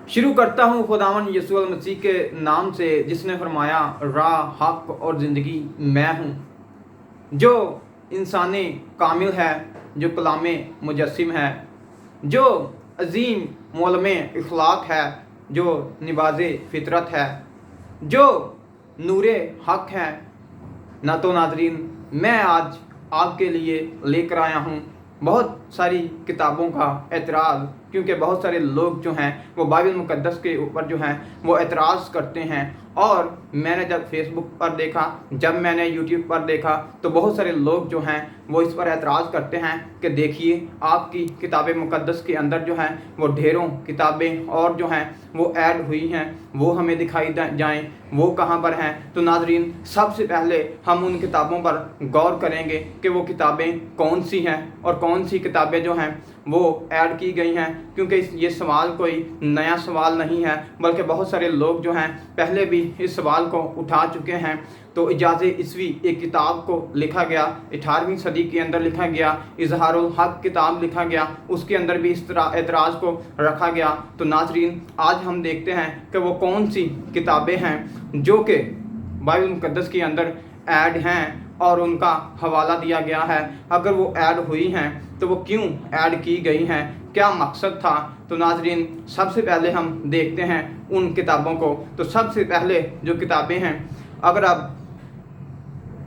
शुरू करता हूँ खुदावन यीशु मसीह के नाम से, जिसने फरमाया राह हक और ज़िंदगी मैं हूँ। जो इंसानी कामिल है, जो कलाम मुजस्सिम है, जो अजीम मौलम इखलाक है, जो निबाज़ फितरत है, जो नूरे हक है। ना तो नाजरीन, मैं आज आपके लिए लेकर आया हूँ बहुत सारी किताबों का एतराज़, क्योंकि बहुत सारे लोग जो हैं वो बाइबल मुक़द्दस के ऊपर जो हैं वो एतराज़ करते हैं। और मैंने जब फेसबुक पर देखा, जब मैंने यूट्यूब पर देखा, तो बहुत सारे लोग जो हैं वो इस पर एतराज़ करते हैं कि देखिए आपकी किताब मुक़द्दस के अंदर जो हैं वो ढेरों किताबें और जो हैं वो ऐड हुई हैं, वो हमें दिखाई जाएं, वो कहाँ पर हैं। तो नाजरीन, सबसे पहले हम उन किताबों पर गौर करेंगे कि वो किताबें कौन सी हैं और कौन सी किताबें जो हैं वो ऐड की गई हैं, क्योंकि ये सवाल कोई नया सवाल नहीं है, बल्कि बहुत सारे लोग जो हैं पहले भी इस सवाल को उठा चुके हैं। तो इजाज़े ईसवी एक किताब को लिखा गया, 18वीं सदी के अंदर लिखा गया, इजहारुल हक किताब लिखा गया, उसके अंदर भी इस तरह एतराज़ को रखा गया। तो नाजरीन, आज हम देखते हैं कि वो कौन सी किताबें हैं जो कि बाइबल मुक़द्दस के अंदर ऐड हैं और उनका हवाला दिया गया है। अगर वो ऐड हुई हैं तो वो क्यों ऐड की गई हैं, क्या मकसद था। तो नाजरीन, सबसे पहले हम देखते हैं उन किताबों को। तो सबसे पहले जो किताबें हैं,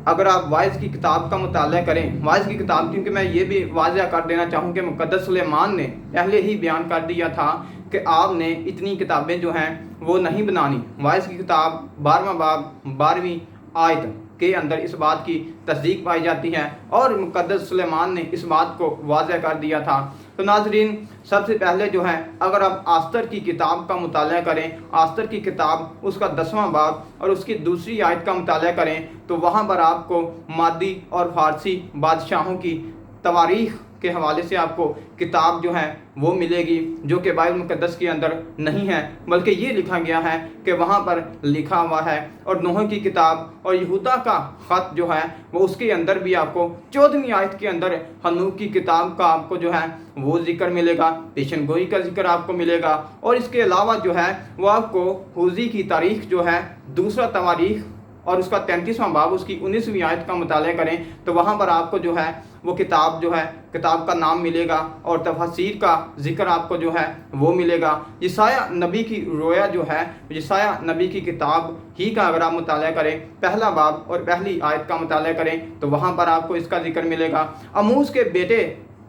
अगर आप वाइज़ की किताब का मुताला करें, वाइज़ की किताब, क्योंकि मैं ये भी वाज़ह कर देना चाहूँ कि मुक़द्दस सुलेमान ने पहले ही बयान कर दिया था कि आपने इतनी किताबें जो हैं वो नहीं बनानी। वाइज़ की किताब 12वां बाब 12वीं आयत के अंदर इस बात की तस्दीक पाई जाती है और मुक़द्दस सुलेमान ने इस बात को वाज़ह कर दिया था। तो नाजरीन, सबसे पहले जो है, अगर आप आस्तर की किताब का मुताला करें, आस्तर की किताब उसका 10वां बाब और उसकी दूसरी आयत का मुताला करें, तो वहाँ पर आपको मादी और फारसी बादशाहों की तवारीख़ के हवाले से आपको किताब जो है वो मिलेगी, जो कि बाइबल मुक़द्दस के अंदर नहीं है, बल्कि ये लिखा गया है कि वहाँ पर लिखा हुआ है। और नूह की किताब और यहूदा का ख़त जो है वो उसके अंदर भी आपको 14वीं आयत के अंदर हनूक की किताब का आपको जो है वो जिक्र मिलेगा, पेशन गोई का जिक्र आपको मिलेगा। और इसके अलावा जो है वो आपको हुज़ी की तारीख़ जो है, दूसरा तवारीख़ और उसका 33वां बाब उसकी 19वीं आयत का मुताला करें, तो वहाँ पर आपको जो है वो किताब जो है, किताब का नाम मिलेगा और तफसीर का जिक्र आपको जो है वो मिलेगा। यशायाह नबी की रोया जो है, यशायाह नबी की किताब ही का अगर आप मुताला करें, पहला बाब और पहली आयत का मुताला करें, तो वहाँ पर आपको इसका जिक्र मिलेगा। अमूस के बेटे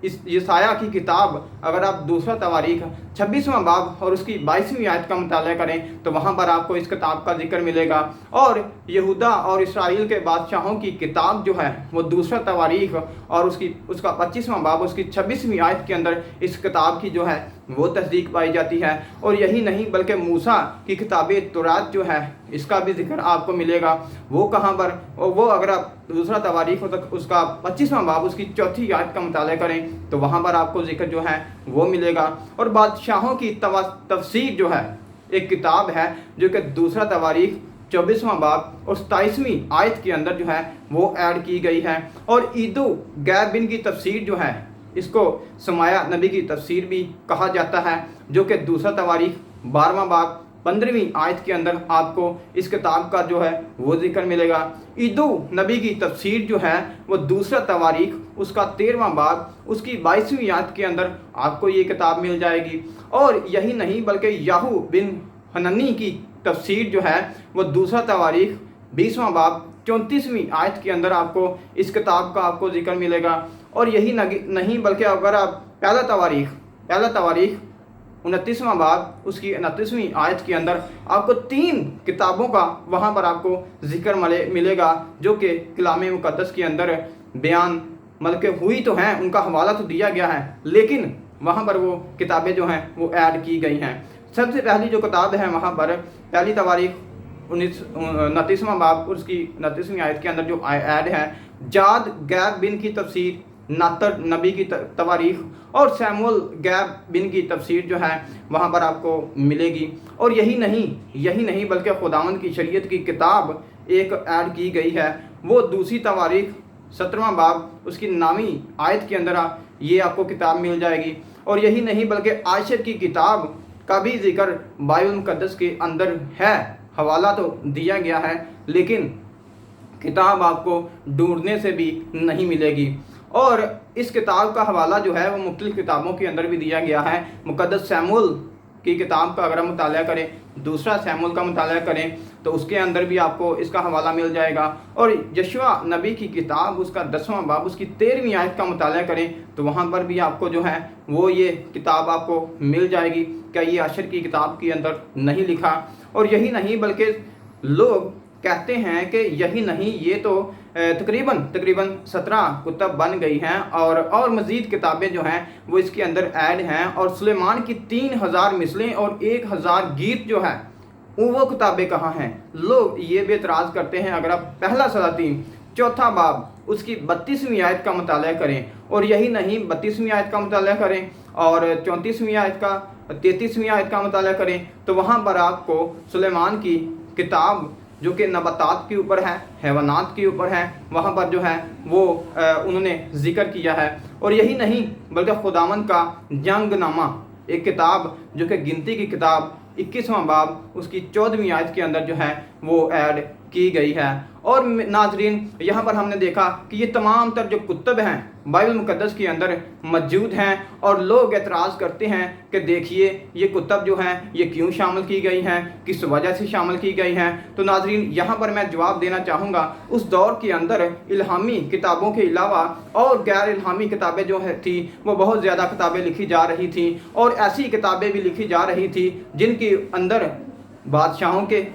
इस यशायाह की किताब, अगर आप दूसरा तवारीख़ 26वां बाब और उसकी 22वीं आयत का मुताला करें, तो वहाँ पर आपको इस किताब का जिक्र मिलेगा। और यहूदा और इसराइल के बादशाहों की किताब जो है वो दूसरा तवारीख़ और उसका 25वां बाब उसकी 26वीं आयत के अंदर इस किताब की जो है वो तस्दीक पाई जाती है। और यही नहीं बल्कि मूसा की किताब तौरात जो है इसका भी जिक्र आपको मिलेगा। वो कहाँ पर, वो अगर आप दूसरा तवारीख़ हो तो उसका 25वां बाब उसकी चौथी आयत का मुताला करें, तो वहाँ पर आपको जिक्र जो है वो मिलेगा। और बादशाहों की तफसीर जो है एक किताब है, जो कि दूसरा तवारीख़ 24वां बाब और 27वीं आयत के अंदर जो है वो ऐड की गई है। और ईदो गैब बिन की तफसीर जो है, इसको समाया नबी की तफसीर भी कहा जाता है, जो कि दूसरा तवारीख़ 12वां बाब 15वीं आयत के अंदर आपको इस किताब का जो है वो जिक्र मिलेगा। ईदो नबी की तफसीर जो है वो दूसरा तवारीख़ उसका 13वां बाब उसकी 22वीं आयत के अंदर आपको ये किताब मिल जाएगी। और यही नहीं बल्कि याहू बिन हननी की तफसीर जो है वो दूसरा तवारीख़ 20वां बाब 34वीं आयत के अंदर आपको इस किताब का आपको जिक्र मिलेगा। और यही नहीं बल्कि अगर आप पहला तवारीख़ 29वां बाब उसकी 29वीं आयत के अंदर आपको 3 किताबों का वहाँ पर आपको जिक्र मिलेगा, जो कि कलाम मुक़द्दस के अंदर बयान मतलब कि हुई तो हैं, उनका हवाला तो दिया गया है, लेकिन वहाँ पर वो किताबें जो हैं वो ऐड की गई हैं। सबसे पहली जो किताब है वहाँ पर पहली तवारीख़ 29वां बाब उसकी 29वीं आयत के अंदर जो ऐड है, जाद गैब बिन की तफसीर, नातर नबी की तवारीख़ और सैमुअल गैब बिन की तफसीर जो है वहाँ पर आपको मिलेगी। और यही नहीं बल्कि खुदावंद की शरीयत की किताब एक ऐड की गई है, वो दूसरी तवारीख़ 17वां बाब उसकी 9वीं आयत के अंदर ये आपको किताब मिल जाएगी। और यही नहीं बल्कि आयशर की किताब का भी जिक्र बाइबल मुकद्दस के अंदर है, हवाला तो दिया गया है, लेकिन किताब आपको ढूंढने से भी नहीं मिलेगी। और इस किताब का हवाला जो है वो मुख्तलिफ किताबों के अंदर भी दिया गया है। मुकद्दस शमूएल की किताब का अगर हम मुताला करें, दूसरा शमूएल का मुताला करें, तो उसके अंदर भी आपको इसका हवाला मिल जाएगा। और यशूआ नबी की किताब उसका 10वां बाब उसकी 13वीं आयत का मुताला करें तो वहाँ पर भी आपको जो है वो ये किताब आपको मिल जाएगी। क्या ये अशर की किताब के अंदर नहीं लिखा? और यही नहीं बल्कि लोग कहते हैं कि यही नहीं, ये तो तकरीबन 17 कुतब बन गई हैं और मज़ीद किताबें जो हैं वो इसके अंदर ऐड हैं। और सुलेमान की 3000 मिसलें और 1000 गीत जो है वो किताबें कहाँ हैं? लोग ये भी एतराज़ करते हैं। अगर आप पहला सलातीन 4 बाब उसकी 32वीं आयत का मुताला करें, और यही नहीं 32वीं आयत का मुताला करें और 34वीं आयत का 33वीं आयत का मुताला करें, तो वहाँ पर आपको सुलेमान की किताब जो कि नबातात के ऊपर है, हैवानात के ऊपर है, वहाँ पर जो है वो उन्होंने जिक्र किया है। और यही नहीं बल्कि खुदावंद का जंगनामा, एक किताब जो कि गिनती की किताब 21वां बाब उसकी 14वीं आयत के अंदर जो है वो ऐड की गई है। और नाजरीन, यहाँ पर हमने देखा कि ये तमाम तर जो कुतब हैं बाइबल मुकद्दस के अंदर मौजूद हैं, और लोग एतराज़ करते हैं कि देखिए ये कुतब जो हैं ये क्यों शामिल की गई हैं, किस वजह से शामिल की गई हैं। तो नाजरीन, यहाँ पर मैं जवाब देना चाहूँगा, उस दौर के अंदर इल्हामी किताबों के अलावा और गैर इल्हामी किताबें जो है थी वो बहुत ज़्यादा किताबें लिखी जा रही थी, और ऐसी किताबें भी लिखी जा रही थी जिनके अंदर बादशाहों के,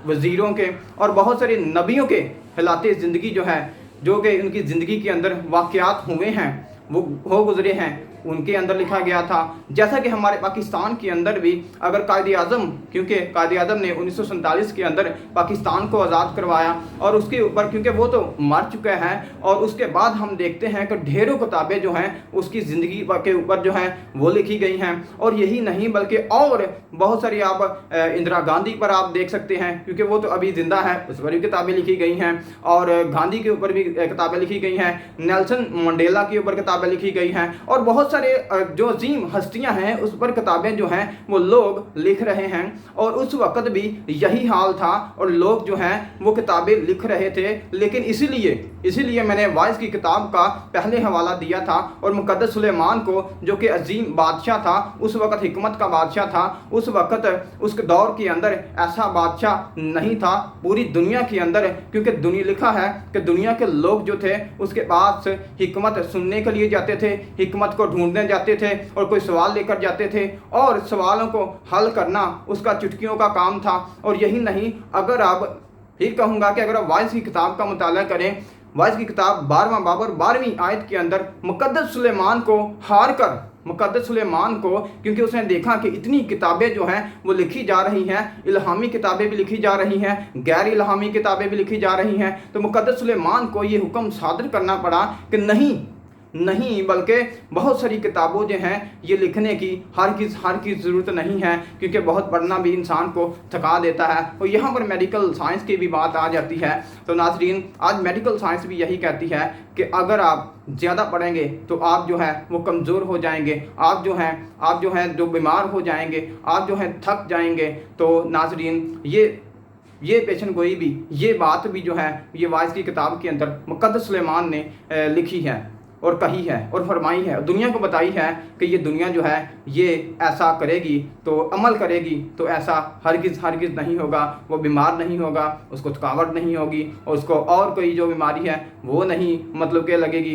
वज़ीरों के और बहुत सारे नबियों के हालात ज़िंदगी जो है, जो कि उनकी ज़िंदगी के अंदर वाक़यात हुए हैं, वो हो गुज़रे हैं, उनके अंदर लिखा गया था। जैसा कि हमारे पाकिस्तान के अंदर भी अगर कायद-ए-आज़म, क्योंकि कायद-ए-आज़म ने 1947 के अंदर पाकिस्तान को आज़ाद करवाया, और उसके ऊपर क्योंकि वो तो मर चुका है, और उसके बाद हम देखते हैं कि ढेरों किताबें जो हैं उसकी ज़िंदगी के ऊपर जो हैं वो लिखी गई हैं। और यही नहीं बल्कि और बहुत सारी आप इंदिरा गांधी पर आप देख सकते हैं, क्योंकि वो तो अभी ज़िंदा है, उस पर भी किताबें लिखी गई हैं, और गांधी के ऊपर भी किताबें लिखी गई हैं, नेल्सन मंडेला के ऊपर किताबें लिखी गई हैं, और बहुत सारे जो अजीम हस्तियां हैं उस पर किताबें जो हैं वो लोग लिख रहे हैं। और उस वक़्त भी यही हाल था, और लोग जो हैं वो किताबें लिख रहे थे। लेकिन इसीलिए मैंने वाइस की किताब का पहले हवाला दिया था, और मुकद्दस सुलेमान को जो कि अजीम बादशाह था, उस वक़्त हिकमत का बादशाह था, उस वक़्त उस दौर के अंदर ऐसा बादशाह नहीं था पूरी दुनिया के अंदर, क्योंकि दुनिया लिखा है कि दुनिया के लोग जो थे उसके पास हिकमत सुनने के लिए जाते थे, हिकमत को ढूंढने जाते थे, और कोई सवाल लेकर जाते थे, और सवालों को हल करना उसका चुटकियों का काम था। और यही नहीं, अगर आप फिर कहूँगा कि अगर आप वाइस की किताब का मुताला करें, वाइस की किताब 12वां बाब और 12वीं आयत के अंदर मुकद्दस सुलेमान को हार कर, मुकद्दस सुलेमान को, क्योंकि उसने देखा कि इतनी किताबें जो हैं वो लिखी जा रही हैं, इल्हामी किताबें भी लिखी जा रही हैं, गैर इल्हामी किताबें भी लिखी जा रही हैं, तो मुकद्दस सुलेमान को ये हुक्म सादर करना पड़ा कि नहीं बल्कि बहुत सारी किताबों जो हैं ये लिखने की हर की ज़रूरत नहीं है, क्योंकि बहुत पढ़ना भी इंसान को थका देता है। और यहाँ पर मेडिकल साइंस की भी बात आ जाती है। तो नाज़रीन, आज मेडिकल साइंस भी यही कहती है कि अगर आप ज़्यादा पढ़ेंगे तो आप जो है वो कमज़ोर हो जाएंगे, आप जो हैं जो बीमार हो जाएंगे, आप जो हैं थक जाएंगे। तो नाज़रीन, ये पेशन गोई भी, ये बात भी जो है ये वाइस की किताब के अंदर मुकद्दस सुलेमान ने लिखी है और कही है और फरमाई है, दुनिया को बताई है कि ये दुनिया जो है ये ऐसा करेगी, तो अमल करेगी, तो ऐसा हरगिज़ नहीं होगा, वो बीमार नहीं होगा, उसको थकावट नहीं होगी, और उसको और कोई जो बीमारी है वो नहीं मतलब के लगेगी।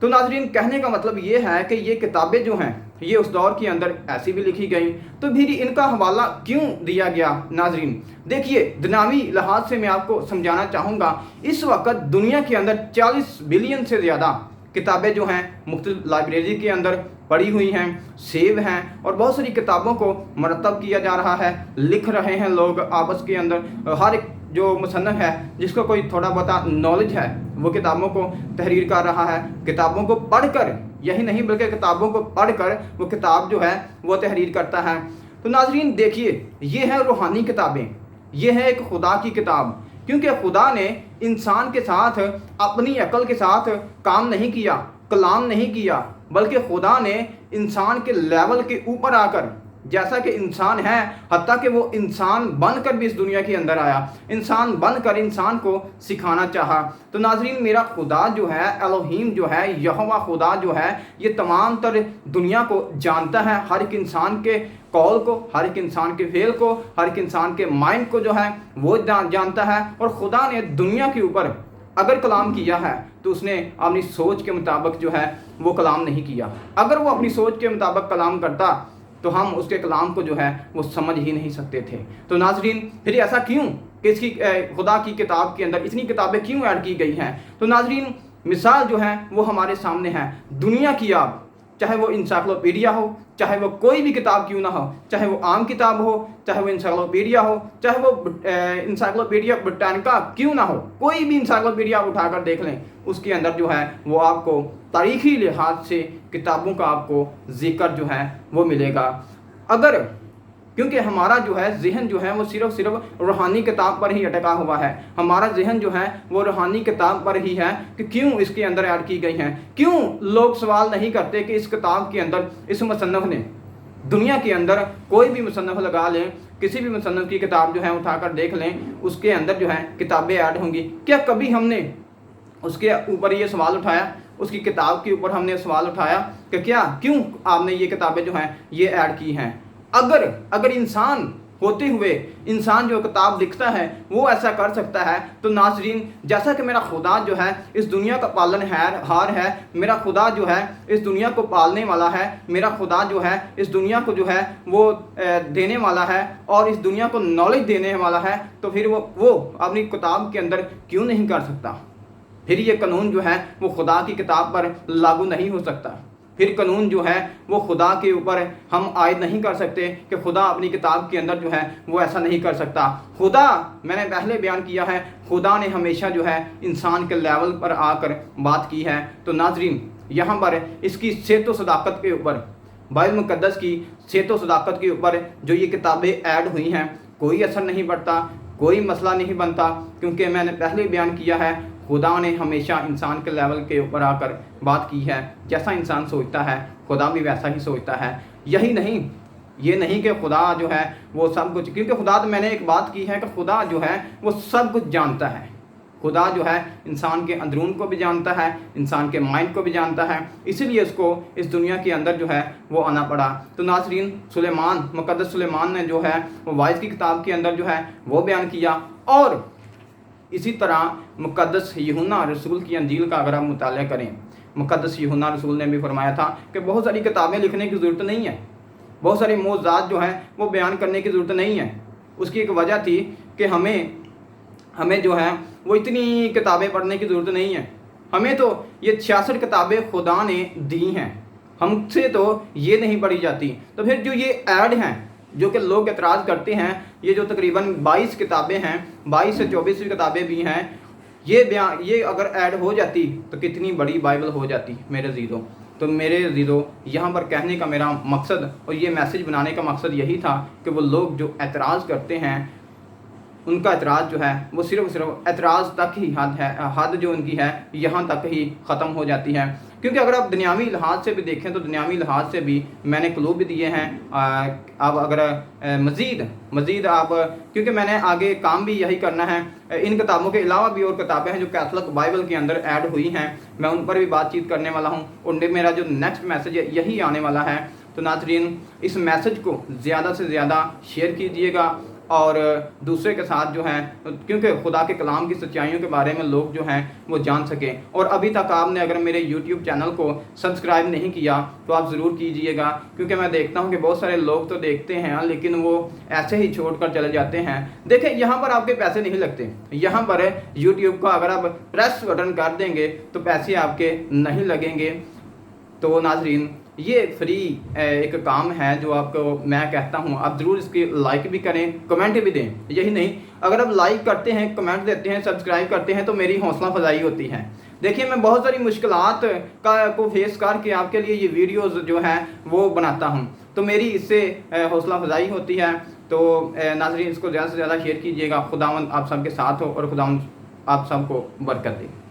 तो नाजरीन, कहने का मतलब ये है कि ये किताबें जो हैं ये उस दौर के अंदर ऐसी भी लिखी गई, तो फिर इनका हवाला क्यों दिया गया? नाजरीन देखिए, दुनियावी लिहाज से मैं आपको समझाना चाहूँगा, इस वक्त दुनिया के अंदर 40 बिलियन से ज़्यादा किताबें जो हैं मुख्तलिफ लाइब्रेरी के अंदर पड़ी हुई हैं, सेव हैं, और बहुत सारी किताबों को मरतब किया जा रहा है, लिख रहे हैं लोग आपस के अंदर। हर एक जो मुसन्नफ़ है जिसको कोई थोड़ा बहुत नॉलेज है वो किताबों को तहरीर कर रहा है, किताबों को पढ़कर, यही नहीं बल्कि किताबों को पढ़कर वो किताब जो है वो तहरीर करता है। तो नाजरीन देखिए, ये है रूहानी किताबें, ये है एक खुदा की किताब, क्योंकि खुदा ने इंसान के साथ अपनी अकल के साथ काम नहीं किया, कलाम नहीं किया, बल्कि खुदा ने इंसान के लेवल के ऊपर आकर जैसा कि इंसान है, हत्ता कि वो इंसान बनकर भी इस दुनिया के अंदर आया, इंसान बनकर इंसान को सिखाना चाहा। तो नाज़रीन, मेरा खुदा जो है, एलोहीम जो है, यहोवा खुदा जो है, ये तमाम तर दुनिया को जानता है, हर एक इंसान के कौल को, हर एक इंसान के फेल को, हर एक इंसान के माइंड को जो है वो जानता है। और खुदा ने दुनिया के ऊपर अगर कलाम किया है तो उसने अपनी सोच के मुताबिक जो है वो कलाम नहीं किया। अगर वो अपनी सोच के मुताबिक कलाम करता तो हम उसके कलाम को जो है वो समझ ही नहीं सकते थे। तो नाज़रीन, फिर ऐसा क्यों कि इसकी खुदा की किताब के अंदर इतनी किताबें क्यों ऐड की गई हैं? तो नाज़रीन, मिसाल जो है वो हमारे सामने है। दुनिया की आप, चाहे वो इंसाइक्लोपीडिया हो, चाहे वो कोई भी किताब क्यों ना हो, चाहे वो आम किताब हो, चाहे वो इंसाइक्लोपीडिया हो, चाहे वो इंसाइक्लोपीडिया ब्रिटानिका क्यों ना हो, कोई भी इंसाइक्लोपीडिया आप उठाकर देख लें, उसके अंदर जो है वो आपको तारीख़ी लिहाज से किताबों का आपको जिक्र जो है वो मिलेगा। अगर क्योंकि हमारा जो है ज़हन जो है वो सिर्फ रूहानी किताब पर ही अटका हुआ है, हमारा ज़हन जो है वो रूहानी किताब पर ही है कि क्यों इसके अंदर ऐड की गई हैं। क्यों लोग सवाल नहीं करते कि इस किताब के अंदर इस मुसन्नफ़ ने, दुनिया के अंदर कोई भी मुसन्नफ़ लगा लें, किसी भी मुसन्नफ़ की किताब जो है उठाकर देख लें, उसके अंदर जो है किताबें ऐड होंगी। क्या कभी हमने उसके ऊपर ये सवाल उठाया, उसकी किताब के ऊपर हमने सवाल उठाया कि क्यों आपने ये किताबें जो हैं ये ऐड की हैं? अगर इंसान होते हुए इंसान जो किताब लिखता है वो ऐसा कर सकता है, तो नाज़रीन, जैसा कि मेरा खुदा जो है इस दुनिया का पालनहार है, मेरा खुदा जो है इस दुनिया को पालने वाला है, मेरा खुदा जो है इस दुनिया को जो है वो देने वाला है और इस दुनिया को नॉलेज देने वाला है, तो फिर वो अपनी किताब के अंदर क्यों नहीं कर सकता? फिर ये कानून जो है वो खुदा की किताब पर लागू नहीं हो सकता। फिर कानून जो है वो खुदा के ऊपर हम आयद नहीं कर सकते कि खुदा अपनी किताब के अंदर जो है वो ऐसा नहीं कर सकता। खुदा, मैंने पहले बयान किया है, खुदा ने हमेशा जो है इंसान के लेवल पर आकर बात की है। तो नाज़रीन, यहाँ पर इसकी सेहत व सदाकत के ऊपर, बाइबल मुक़द्दस की सेहत व सदाकत के ऊपर जो ये किताबें ऐड हुई हैं, कोई असर नहीं पड़ता, कोई मसला नहीं बनता, क्योंकि मैंने पहले बयान किया है खुदा ने हमेशा इंसान के लेवल के ऊपर आकर बात की है। जैसा इंसान सोचता है खुदा भी वैसा ही सोचता है। यही नहीं, ये नहीं कि खुदा जो है वो सब कुछ, क्योंकि खुदा तो मैंने एक बात की है कि खुदा जो है वो सब कुछ जानता है। खुदा जो है इंसान के अंदरून को भी जानता है, इंसान के माइंड को भी जानता है, इसीलिए उसको इस दुनिया के अंदर जो है वो आना पड़ा। तो नाज़रीन, सुलेमान, मुक़द्दस सुलेमान ने जो है वो वाइज़ की किताब के अंदर जो है वो बयान किया। और इसी तरह मुक़द्दस यूहन्ना रसूल की अंजील का अगर आप मुताला करें, मुक़द्दस यूहन्ना रसूल ने भी फरमाया था कि बहुत सारी किताबें लिखने की ज़रूरत नहीं है, बहुत सारी मौज़ूज़ात जो हैं वो बयान करने की ज़रूरत नहीं है। उसकी एक वजह थी कि हमें जो है वो इतनी किताबें पढ़ने की ज़रूरत नहीं है। हमें तो ये 66 किताबें खुदा ने दी हैं, हमसे तो ये नहीं पढ़ी जाती। तो फिर जो ये ऐड हैं, जो कि लोग एतराज़ करते हैं, ये जो तकरीबन 22 किताबें हैं, 22 से 24 किताबें भी हैं, ये अगर ऐड हो जाती तो कितनी बड़ी बाइबल हो जाती मेरे अज़ीज़ों। तो मेरे अज़ीज़ों, यहाँ पर कहने का मेरा मकसद और ये मैसेज बनाने का मकसद यही था कि वो लोग जो एतराज़ करते हैं, उनका एतराज़ जो है वो सिर्फ एतराज़ तक ही हद जो उनकी है यहाँ तक ही ख़त्म हो जाती है। क्योंकि अगर आप दुनियावी लिहाज से भी देखें तो दुनियावी लिहाज से भी मैंने क्लू भी दिए हैं। अब अगर मज़ीद आप, क्योंकि मैंने आगे काम भी यही करना है, इन किताबों के अलावा भी और किताबें हैं जो कैथोलिक बाइबल के अंदर ऐड हुई हैं, मैं उन पर भी बातचीत करने वाला हूँ। और मेरा जो नेक्स्ट मैसेज है यही आने वाला है। तो नाज़रीन, इस मैसेज को ज़्यादा से ज़्यादा शेयर कीजिएगा और दूसरे के साथ जो है, क्योंकि खुदा के कलाम की सच्चाइयों के बारे में लोग जो हैं वो जान सकें। और अभी तक आपने अगर मेरे YouTube चैनल को सब्सक्राइब नहीं किया तो आप ज़रूर कीजिएगा, क्योंकि मैं देखता हूं कि बहुत सारे लोग तो देखते हैं लेकिन वो ऐसे ही छोड़कर चले जाते हैं। देखें, यहाँ पर आपके पैसे नहीं लगते, यहाँ पर YouTube का अगर आप प्रेस बटन कर देंगे तो पैसे आपके नहीं लगेंगे। तो नाज़रीन, ये फ्री एक काम है जो आपको मैं कहता हूँ, आप ज़रूर इसकी लाइक भी करें, कमेंट भी दें। यही नहीं, अगर आप लाइक करते हैं, कमेंट देते हैं, सब्सक्राइब करते हैं तो मेरी हौसला अफजाई होती है। देखिए, मैं बहुत सारी मुश्किलात को फेस करके आपके लिए ये वीडियोज़ जो है वो बनाता हूँ, तो मेरी इससे हौसला अफजाई होती है। तो नाज़रीन, इसको ज़्यादा से ज़्यादा शेयर कीजिएगा। खुदावंद आप सबके साथ हो और खुदावंद आप सबको बरकत दे।